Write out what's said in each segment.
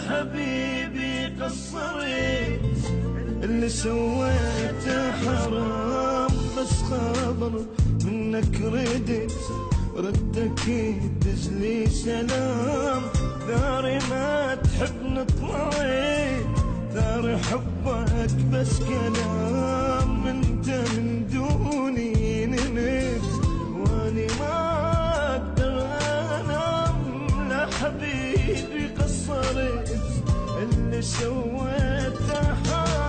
حبيبي قصرت، اللي سويته حرام بس خبر منك ردك يدز لي سلام. ثاري ما تحبني طلعت، ثاري حبك بس كلام. انت من دوني نمت واني ما اقدر انام. لا حبيبي قصرت، اللي سويته حرام.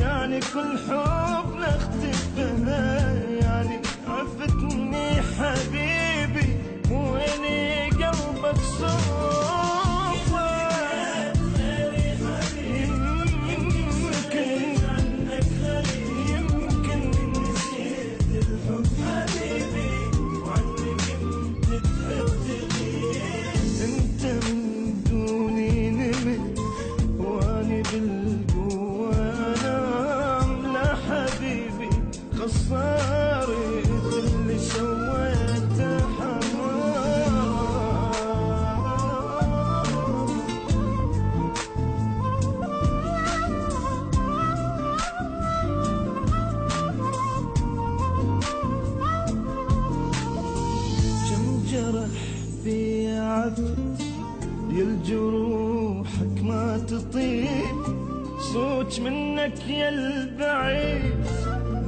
يعني كل حب نختفها، يعني عفتني حبيبي ويني قلبك صوفه. يمكن نسيت الحب حبيبي وعني كنت تحب تغيب. انت من دوني نمت واني بالقوة انام. لا حبيبي قصرت، اللي سويته حرام. كم جرح في عفت يا الجروحك ما تطيب. صوت منك يا البعيد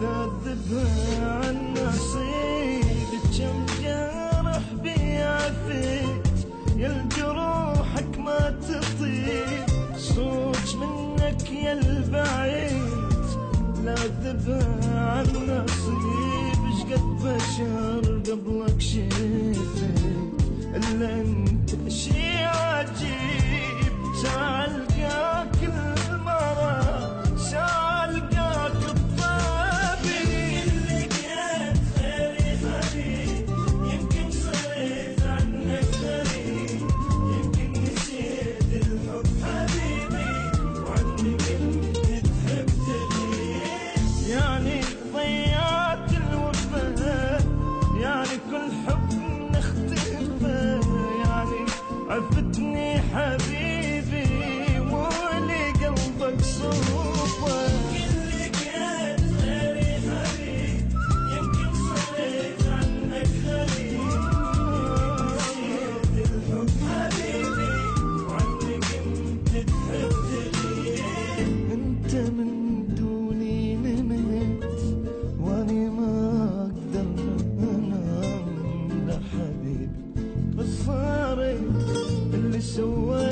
ذاذبها عن نصيب. كم جرح بيعفيت يا الجروحك ما تطيب. صوت منك يا البعيد ذاذبها عن نصيب. شقد بشر قبلك شفت الا انت شي عجيب. سالقاك المرة سالقاك الطبيب. اللي لقيت غيري حبيب، يمكن صرت عنك غريب. يمكن نسيت الحب حبيبي وعني كنت تحب تغيب. يعني ضيعت الوفا، يعني كل حب نختفى. يعني عفتني حبيبي مولي قلبك صوفه. كل لقيت غيري حبيب، يمكن صرت عنك غريب. نسيت الحب حبيبي وعني كنت تحب تغيب. انت من دوني نمت واني ما اقدر انام. لا حبيبي قصرت، اللي سويته